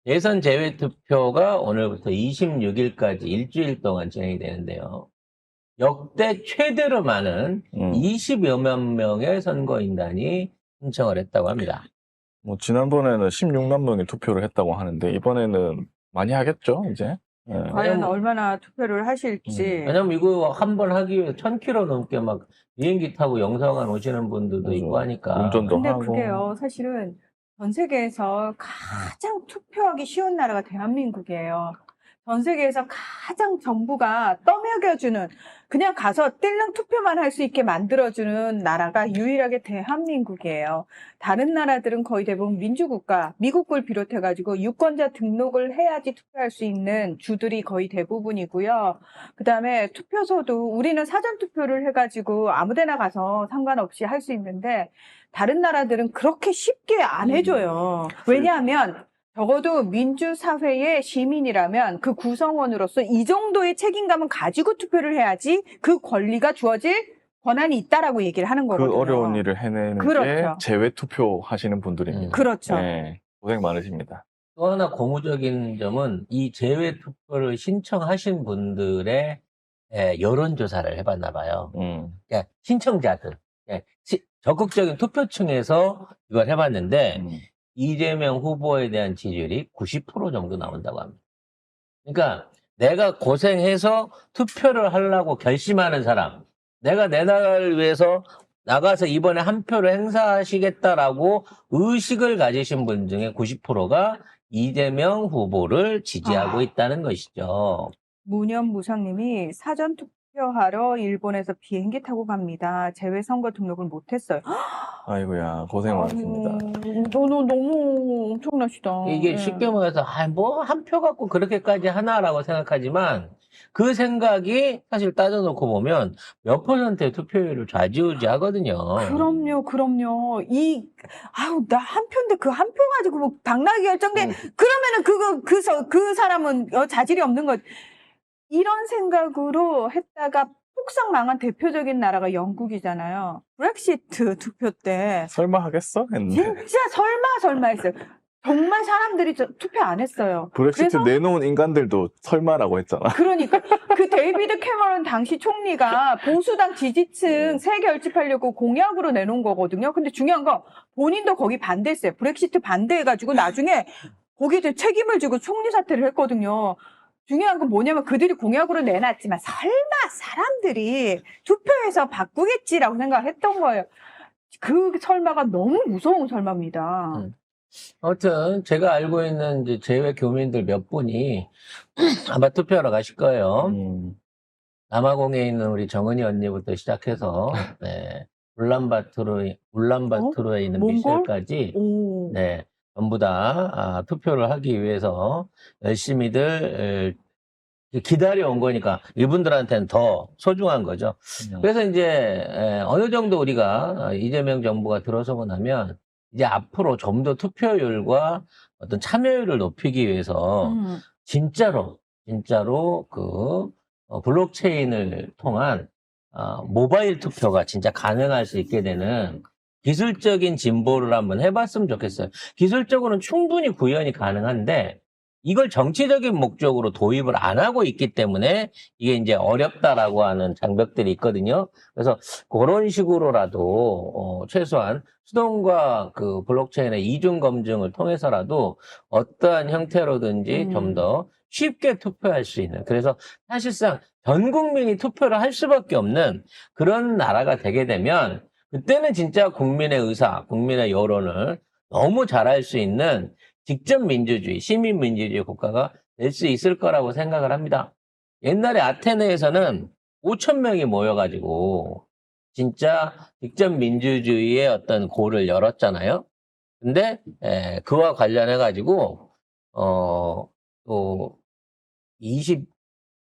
예선 제외 투표가 오늘부터 26일까지 일주일 동안 진행이 되는데요. 역대 최대로 많은 20여만 명의 선거인단이 신청을 했다고 합니다. 뭐 지난번에는 16만 명이 투표를 했다고 하는데 이번에는 많이 하겠죠, 이제. 예. 과연 왜냐면- 얼마나 투표를 하실지. 왜냐면 이거 한 번 하기 위해 1000km 넘게 막 비행기 타고 영사관 오시는 분들도 맞아. 있고 하니까. 운전도 근데 하고. 그게요, 사실은 전 세계에서 가장 투표하기 쉬운 나라가 대한민국이에요. 전 세계에서 가장 정부가 떠먹여주는, 그냥 가서 띨릉 투표만 할 수 있게 만들어주는 나라가 유일하게 대한민국이에요. 다른 나라들은 거의 대부분 민주국가, 미국을 비롯해가지고 유권자 등록을 해야지 투표할 수 있는 주들이 거의 대부분이고요. 그 다음에 투표소도 우리는 사전투표를 해가지고 아무데나 가서 상관없이 할 수 있는데, 다른 나라들은 그렇게 쉽게 안 해줘요. 왜냐하면 적어도 민주사회의 시민이라면 그 구성원으로서 이 정도의 책임감은 가지고 투표를 해야지 그 권리가 주어질 권한이 있다라고 얘기를 하는 거거든요. 그 어려운 일을 해내는 게 그렇죠. 제외 투표 하시는 분들입니다. 그렇죠. 네, 고생 많으십니다. 또 하나 고무적인 점은 이 제외 투표를 신청하신 분들의 여론조사를 해봤나 봐요. 그러니까 신청자들, 적극적인 투표층에서 이걸 해봤는데 이재명 후보에 대한 지지율이 90% 정도 나온다고 합니다. 그러니까 내가 고생해서 투표를 하려고 결심하는 사람, 내가 내 나라를 위해서 나가서 이번에 한 표를 행사하시겠다라고 의식을 가지신 분 중에 90%가 이재명 후보를 지지하고 있다는 것이죠. 문현무상님이 사전투표하러 일본에서 비행기 타고 갑니다. 재외선거 등록을 못했어요. 아이고야, 고생 많으십니다. 너무 엄청나시다. 이게 네. 쉽게 말해서 뭐 한 표 갖고 그렇게까지 하나라고 생각하지만 그 생각이 사실 따져놓고 보면 몇 %의 투표율을 좌지우지하거든요. 그럼요. 나 한 표인데 그 한 표 가지고 뭐 당락이 결정돼. 그러면은 그 사람은 자질이 없는 거지. 이런 생각으로 했다가 폭삭 망한 대표적인 나라가 영국이잖아요. 브렉시트 투표 때. 설마 하겠어? 했는데. 진짜 설마 했어요. 정말 사람들이 투표 안 했어요. 브렉시트 그래서 내놓은 인간들도 설마라고 했잖아. 그러니까 그 데이비드 캐머런 당시 총리가 보수당 지지층 세 결집하려고 공약으로 내놓은 거거든요. 근데 중요한 건 본인도 거기 반대했어요. 브렉시트 반대해가지고 나중에 거기에 대해 책임을 지고 총리 사퇴를 했거든요. 중요한 건 뭐냐면 그들이 공약으로 내놨지만 설마 사람들이 투표해서 바꾸겠지라고 생각했던 거예요. 그 설마가 너무 무서운 설마입니다. 아무튼 제가 알고 있는 이제 제외 교민들 몇 분이 아마 투표하러 가실 거예요. 남아공에 있는 우리 정은이 언니부터 시작해서 울란바토르에 있는 몽골? 미셸까지 오. 전부 다 투표를 하기 위해서 열심히들 기다려온 거니까 이분들한테는 더 소중한 거죠. 그래서 이제 어느 정도 우리가 이재명 정부가 들어서고 나면 이제 앞으로 좀 더 투표율과 어떤 참여율을 높이기 위해서 진짜로 그 블록체인을 통한 모바일 투표가 진짜 가능할 수 있게 되는 기술적인 진보를 한번 해봤으면 좋겠어요. 기술적으로는 충분히 구현이 가능한데 이걸 정치적인 목적으로 도입을 안 하고 있기 때문에 이게 이제 어렵다라고 하는 장벽들이 있거든요. 그래서 그런 식으로라도 최소한 수동과 그 블록체인의 이중 검증을 통해서라도 어떠한 형태로든지 좀 더 쉽게 투표할 수 있는, 그래서 사실상 전 국민이 투표를 할 수밖에 없는 그런 나라가 되게 되면 그때는 진짜 국민의 의사, 국민의 여론을 너무 잘할 수 있는 직접 민주주의, 시민 민주주의 국가가 될 수 있을 거라고 생각을 합니다. 옛날에 아테네에서는 5,000명이 모여가지고 진짜 직접 민주주의의 어떤 고를 열었잖아요. 근데 그와 관련해가지고 또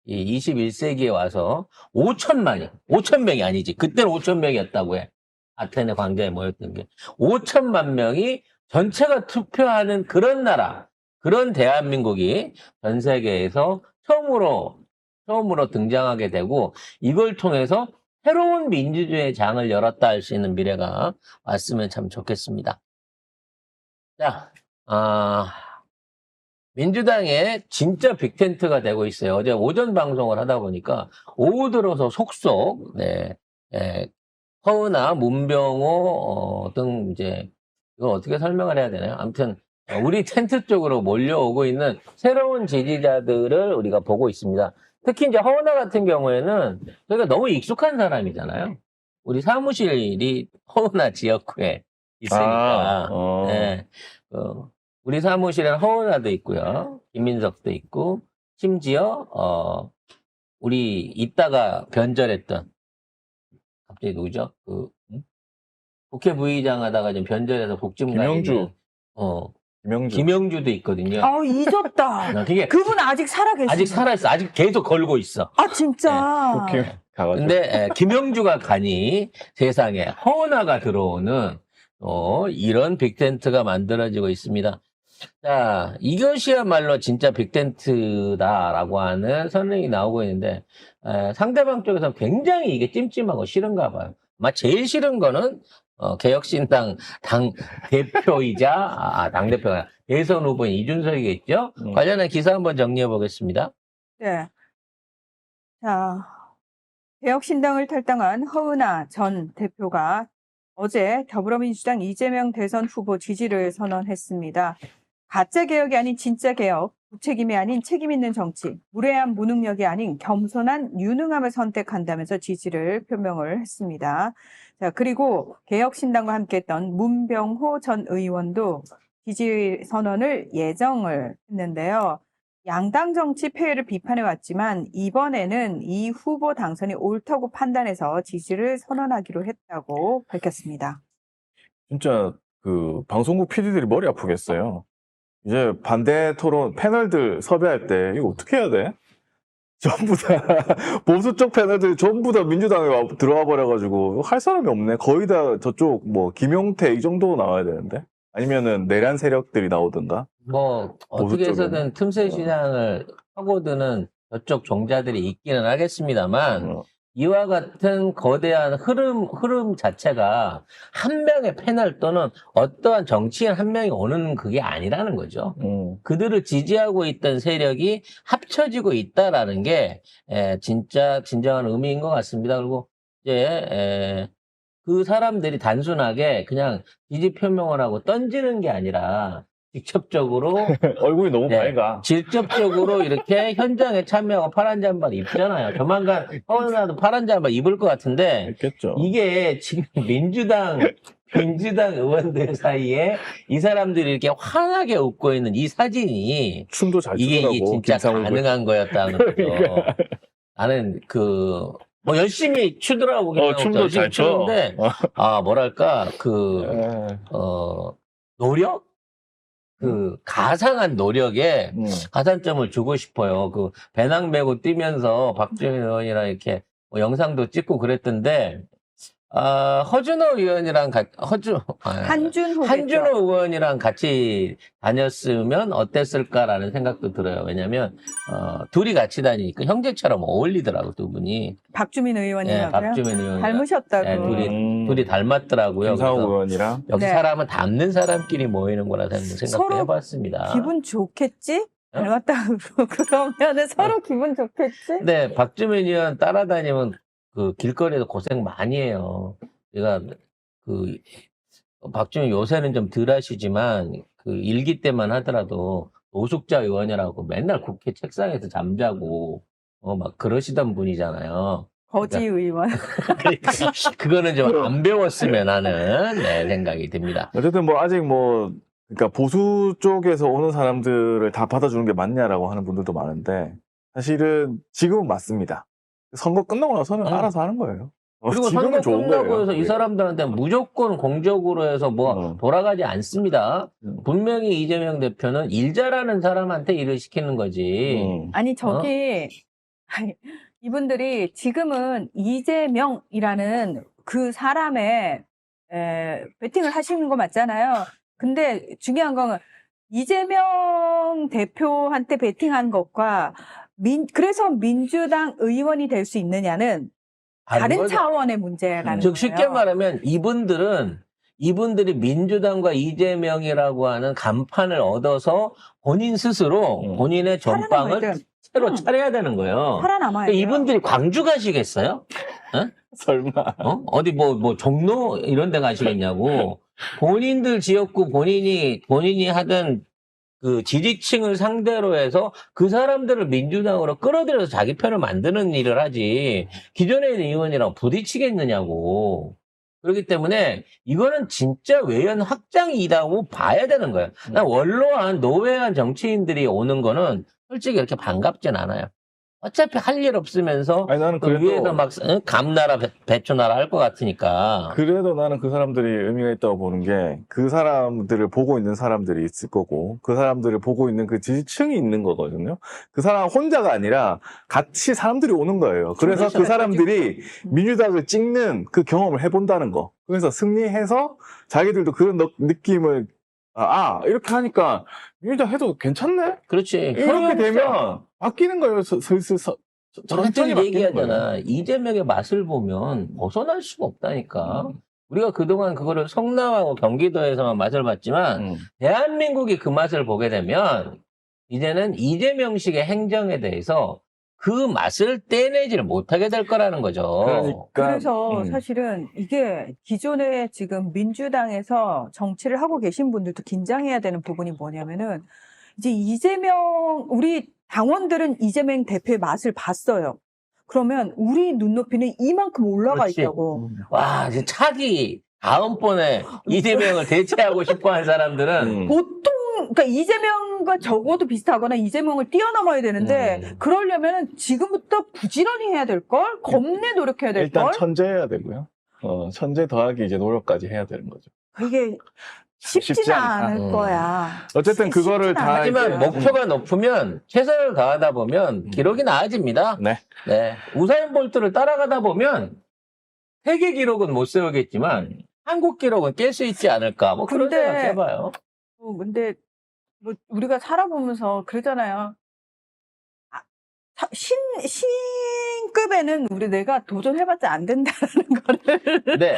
21세기에 와서 5,000명이 아니지. 그때는 5,000명이었다고 해. 아테네 광장에 모였던 게. 5천만 명이 전체가 투표하는 그런 나라, 그런 대한민국이 전 세계에서 처음으로 등장하게 되고 이걸 통해서 새로운 민주주의의 장을 열었다 할 수 있는 미래가 왔으면 참 좋겠습니다. 자, 민주당의 진짜 빅텐트가 되고 있어요. 어제 오전 방송을 하다 보니까 오후 들어서 속속 허은하, 문병호 등 이제 이거 어떻게 설명을 해야 되나요? 아무튼 우리 텐트 쪽으로 몰려오고 있는 새로운 지지자들을 우리가 보고 있습니다. 특히 이제 허은하 같은 경우에는 저희가 너무 익숙한 사람이잖아요. 우리 사무실이 허은하 지역구에 있으니까. 네. 우리 사무실에는 허은하도 있고요. 김민석도 있고, 심지어, 우리 이따가 변절했던, 갑자기 누구죠? 국회 부의장 하다가 지금 변절해서 복지부가 김영주. 김영주도 있거든요. 잊었다. 그게 그분 아직 살아계시죠? 아직 살아있어. 아직 계속 걸고 있어. 아, 진짜. 국회 가가지고. 근데 김영주가 가니 세상에 허은하가 들어오는 이런 빅텐트가 만들어지고 있습니다. 자, 이것이야말로 진짜 빅텐트다라고 하는 선언이 나오고 있는데 상대방 쪽에서 굉장히 이게 찜찜하고 싫은가 봐요. 아마 제일 싫은 거는 개혁신당 당 대표이자 당대표가 대선 후보인 이준석이겠죠. 관련한 기사 한번 정리해 보겠습니다. 네. 자, 개혁신당을 탈당한 허은하 전 대표가 어제 더불어민주당 이재명 대선 후보 지지를 선언했습니다. 가짜 개혁이 아닌 진짜 개혁, 무책임이 아닌 책임 있는 정치, 무례한 무능력이 아닌 겸손한 유능함을 선택한다면서 지지를 표명을 했습니다. 자, 그리고 개혁신당과 함께했던 문병호 전 의원도 지지 선언을 예정을 했는데요. 양당 정치 폐해를 비판해왔지만 이번에는 이 후보 당선이 옳다고 판단해서 지지를 선언하기로 했다고 밝혔습니다. 진짜 그 방송국 PD들이 머리 아프겠어요. 이제 반대 토론 패널들 섭외할 때 이거 어떻게 해야 돼? 전부 다 보수 쪽 패널들이 전부 다 민주당에 들어와 버려가지고 할 사람이 없네. 거의 다 저쪽 뭐 김용태 이 정도 나와야 되는데 아니면은 내란 세력들이 나오든가. 뭐 어떻게 해서든 틈새 시장을 파고드는 저쪽 종자들이 있기는 하겠습니다만 이와 같은 거대한 흐름 자체가 한 명의 패널 또는 어떠한 정치인 한 명이 오는 그게 아니라는 거죠. 그들을 지지하고 있던 세력이 합쳐지고 있다라는 게 진짜 진정한 의미인 것 같습니다. 그리고 이제 그 사람들이 단순하게 그냥 지지 표명을 하고 던지는 게 아니라 직접적으로 얼굴이 너무 밝아. 직접적으로 이렇게 현장에 참여하고 파란 잠바 입잖아요. 조만간 허은하도 파란 잠바 입을 것 같은데 있겠죠. 이게 지금 민주당 의원들 사이에 이 사람들이 이렇게 환하게 웃고 있는 이 사진이 춤도 잘 이게 추더라고. 진짜 김상훈 가능한 거였다는 거죠. 나는 뭐 열심히 추더라고. 춤도 열심히 잘 춰. 추는데 뭐랄까 노력? 가상한 노력에 가산점을 주고 싶어요. 배낭 메고 뛰면서 박주민 의원이랑 이렇게 영상도 찍고 그랬던데, 허준호 의원이랑 한준호 의원이랑 같이 다녔으면 어땠을까라는 생각도 들어요. 왜냐면, 둘이 같이 다니니까 형제처럼 어울리더라고, 두 분이. 박주민 의원이라고요? 박주민 의원. 닮으셨다고. 둘이 닮았더라고요. 김상훈 그래서 의원이랑. 역시 사람은 닮는 사람끼리 모이는 거라 생각도 서로 해봤습니다. 기분 좋겠지? 닮았다고 그러면은 서로 기분 좋겠지? 네, 박주민 의원 따라다니면 길거리에서 고생 많이 해요. 제가 박주민 요새는 좀 덜 하시지만 일기 때만 하더라도 노숙자 의원이라고 맨날 국회 책상에서 잠자고 막 그러시던 분이잖아요. 거지 의원. 그러니까 그거는 좀 안 배웠으면 하는 생각이 듭니다. 어쨌든 아직 그러니까 보수 쪽에서 오는 사람들을 다 받아주는 게 맞냐라고 하는 분들도 많은데 사실은 지금은 맞습니다. 선거 끝나고 나서는 알아서 하는 거예요. 그리고 선거 끝나고 해서 이 사람들한테 무조건 공적으로 해서 돌아가지 않습니다. 분명히 이재명 대표는 일 잘하는 사람한테 일을 시키는 거지. 아니 이분들이 지금은 이재명이라는 그 사람의 베팅을 하시는 거 맞잖아요. 근데 중요한 건 이재명 대표한테 베팅한 것과 그래서 민주당 의원이 될 수 있느냐는 다른 차원의 문제라는 거예요. 즉 쉽게 말하면 이분들은 이분들이 민주당과 이재명이라고 하는 간판을 얻어서 본인 스스로 본인의 전방을 살아남아야 돼. 새로 차려야 되는 거예요. 살아남아야 그러니까 돼요. 이분들이 광주 가시겠어요? 설마. 어디 뭐 종로 이런 데 가시겠냐고. 본인들 지역구 본인이 하던 그 지지층을 상대로 해서 그 사람들을 민주당으로 끌어들여서 자기 편을 만드는 일을 하지. 기존에 있는 의원이랑 부딪히겠느냐고. 그렇기 때문에 이거는 진짜 외연 확장이라고 봐야 되는 거예요. 난 원로한 노회한 정치인들이 오는 거는 솔직히 이렇게 반갑진 않아요. 어차피 할 일 없으면서 아니, 나는 그 위에서 막 감나라 배추나라 할 것 같으니까. 그래도 나는 그 사람들이 의미가 있다고 보는 게 그 사람들을 보고 있는 사람들이 있을 거고 그 사람들을 보고 있는 그 지지층이 있는 거거든요. 그 사람 혼자가 아니라 같이 사람들이 오는 거예요. 그래서 그 사람들이 민주당을 찍는 그 경험을 해본다는 거. 그래서 승리해서 자기들도 그런 느낌을 이렇게 하니까 민주당 해도 괜찮네? 그렇지. 이렇게 되면 바뀌는 거예요. 슬슬 천천히 저한테 바뀌는 얘기하잖아. 거예요. 이재명의 맛을 보면 벗어날 수가 없다니까. 우리가 그동안 그거를 성남하고 경기도에서만 맛을 봤지만 대한민국이 그 맛을 보게 되면 이제는 이재명식의 행정에 대해서 그 맛을 떼내지를 못하게 될 거라는 거죠. 그러니까 그래서 사실은 이게 기존에 지금 민주당에서 정치를 하고 계신 분들도 긴장해야 되는 부분이 뭐냐면은 이제 우리 당원들은 이재명 대표의 맛을 봤어요. 그러면 우리 눈높이는 이만큼 올라가 그렇지. 있다고. 와, 이제 차기 다음번에 이재명을 대체하고 싶어 한 사람들은 보통 그러니까 이재명과 적어도 비슷하거나 이재명을 뛰어넘어야 되는데 그러려면 지금부터 부지런히 해야 될 걸, 겁내 노력해야 될 일단 걸. 천재해야 되고요. 천재 더하기 이제 노력까지 해야 되는 거죠. 이게 쉽지는 쉽지 않다. 않을 거야. 어쨌든 그거를 쉽지는 다 않을 하지만 거야. 목표가 높으면 최선을 다하다 보면 기록이 나아집니다. 네. 네. 우사인 볼트를 따라가다 보면 세계 기록은 못 세우겠지만 한국 기록은 깰 수 있지 않을까. 뭐 그런 근데- 생각 해봐요. 근데 뭐 우리가 살아보면서 그러잖아요. 신급에는 내가 도전해봤자 안 된다는 거를. 네.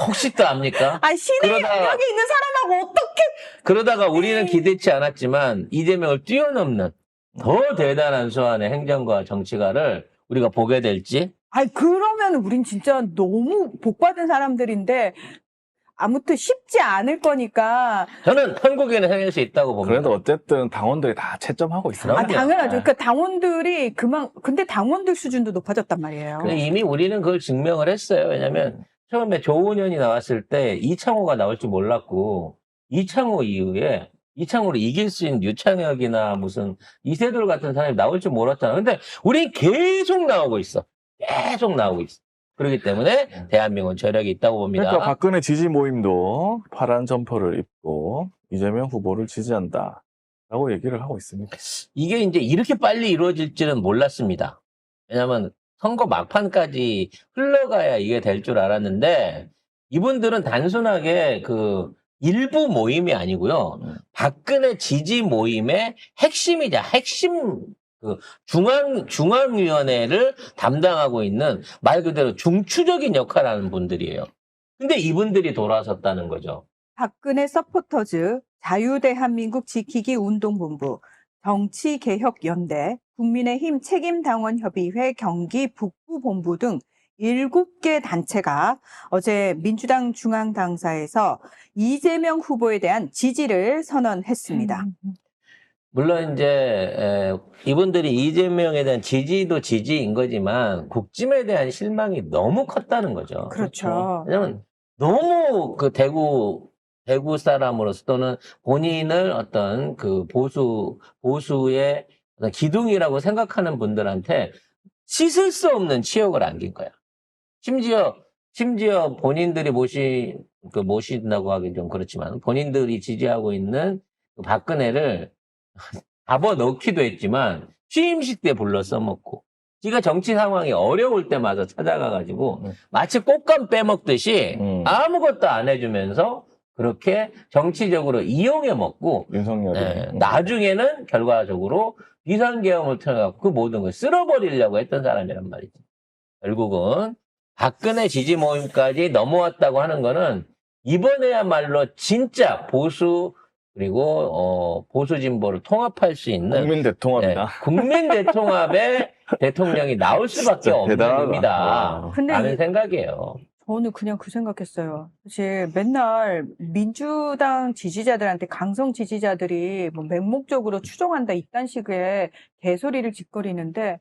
혹시 또 압니까? 신의 그러다가- 영역에 있는 사람하고 어떻게. 그러다가 우리는 기대치 않았지만 이재명을 뛰어넘는 더 대단한 수완의 행정과 정치가를 우리가 보게 될지. 그러면 우린 진짜 너무 복받은 사람들인데 아무튼 쉽지 않을 거니까. 저는 한국에는 해낼 수 있다고 봅니다. 그래도 어쨌든 당원들이 다 채점하고 있어요. 그럼요. 당연하죠. 네. 그러니까 당원들이 근데 당원들 수준도 높아졌단 말이에요. 근데 이미 우리는 그걸 증명을 했어요. 왜냐면 처음에 조은현이 나왔을 때 이창호가 나올 줄 몰랐고 이창호 이후에 이창호를 이길 수 있는 유창혁이나 무슨 이세돌 같은 사람이 나올 줄 몰랐잖아. 근데 우린 계속 나오고 있어. 계속 나오고 있어. 그렇기 때문에 대한민국은 저력이 있다고 봅니다. 그러니까 박근혜 지지 모임도 파란 점퍼를 입고 이재명 후보를 지지한다라고 얘기를 하고 있습니다. 이게 이제 이렇게 빨리 이루어질지는 몰랐습니다. 왜냐면 선거 막판까지 흘러가야 이게 될 줄 알았는데 이분들은 단순하게 그 일부 모임이 아니고요. 박근혜 지지 모임의 핵심이자 핵심 그 중앙위원회를 담당하고 있는 말 그대로 중추적인 역할을 하는 분들이에요. 근데 이분들이 돌아섰다는 거죠. 박근혜 서포터즈, 자유대한민국 지키기 운동본부, 정치개혁연대, 국민의힘 책임당원협의회 경기 북부본부 등 7개 단체가 어제 민주당 중앙당사에서 이재명 후보에 대한 지지를 선언했습니다. 물론 이제 이분들이 이재명에 대한 지지도 지지인 거지만 국짐에 대한 실망이 너무 컸다는 거죠. 그렇죠. 왜냐면 너무 그 대구 사람으로서 또는 본인을 어떤 그 보수의 어떤 기둥이라고 생각하는 분들한테 씻을 수 없는 치욕을 안긴 거야. 심지어 본인들이 모신다고 하긴 좀 그렇지만 본인들이 지지하고 있는 그 박근혜를 잡아넣기도 했지만 취임식 때 불러 써먹고 지가 정치 상황이 어려울 때마다 찾아가가지고 마치 꽃감 빼먹듯이 아무것도 안 해주면서 그렇게 정치적으로 이용해 먹고 윤석열이. 나중에는 결과적으로 비상계엄을 틀어갖고 그 모든 걸 쓸어버리려고 했던 사람이란 말이지. 결국은 박근혜 지지 모임까지 넘어왔다고 하는 거는 이번에야말로 진짜 보수 그리고 보수 진보를 통합할 수 있는 국민 대통합이다. 국민 대통합의 대통령이 나올 수밖에 진짜 없는 대단하다. 일이다. 근데 라는 생각이에요. 저는 그냥 그 생각했어요. 사실 맨날 민주당 지지자들한테 강성 지지자들이 뭐 맹목적으로 추종한다 이딴 식의 개소리를 짓거리는데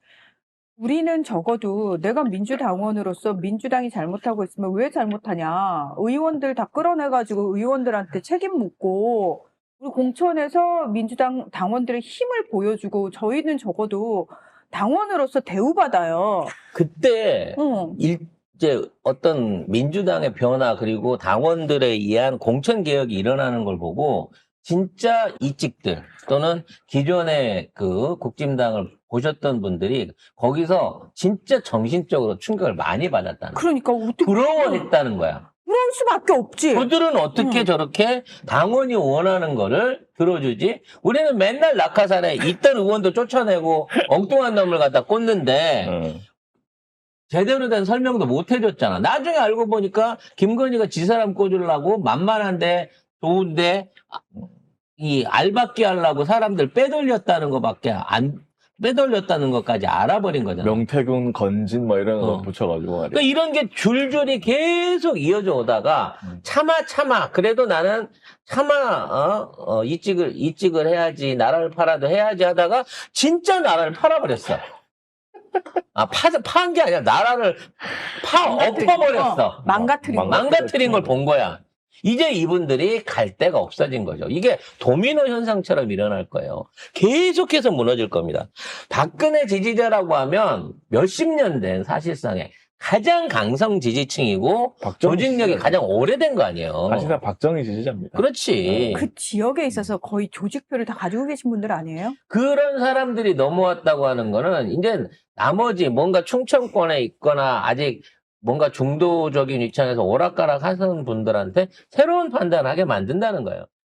우리는 적어도 내가 민주당원으로서 민주당이 잘못하고 있으면 왜 잘못하냐. 의원들 다 끌어내가지고 의원들한테 책임 묻고 우리 공천에서 민주당 당원들의 힘을 보여주고 저희는 적어도 당원으로서 대우받아요. 그때 응. 이제 어떤 민주당의 변화 그리고 당원들에 의한 공천 개혁이 일어나는 걸 보고 진짜 이직들 또는 기존의 그 국진당을 보셨던 분들이 거기서 진짜 정신적으로 충격을 많이 받았다는 거야. 그러니까 어떻게 부러워했다는 거야. 그럴 수밖에 없지. 그들은 어떻게 응. 저렇게 당원이 원하는 거를 들어주지? 우리는 맨날 낙하산에 있던 의원도 쫓아내고 엉뚱한 놈을 갖다 꽂는데 응. 제대로 된 설명도 못 해줬잖아. 나중에 알고 보니까 김건희가 지사람 꽂으려고 만만한데 좋은데 이 알받기 하려고 사람들 빼돌렸다는 것밖에 안 빼돌렸다는 것까지 알아버린 거잖아. 명태균, 건진 뭐 이런 거 붙여가지고 말이야. 그러니까 이런 게 줄줄이 계속 이어져 오다가 차마 그래도 나는 차마 이직을 해야지 나라를 팔아도 해야지 하다가 진짜 나라를 팔아버렸어. 파한 게 아니라 나라를 엎어버렸어. 망가뜨린 걸 본 거야. 이제 이분들이 갈 데가 없어진 거죠. 이게 도미노 현상처럼 일어날 거예요. 계속해서 무너질 겁니다. 박근혜 지지자라고 하면 몇십 년 된 사실상의 가장 강성 지지층이고 조직력이 가장 오래된 거 아니에요. 사실상 박정희 지지자입니다. 그렇지. 그 지역에 있어서 거의 조직표를 다 가지고 계신 분들 아니에요? 그런 사람들이 넘어왔다고 하는 거는 이제 나머지 뭔가 충청권에 있거나 아직 뭔가 중도적인 입장에서 오락가락 하는 분들한테 새로운 판단을 하게 만든다는 거예요.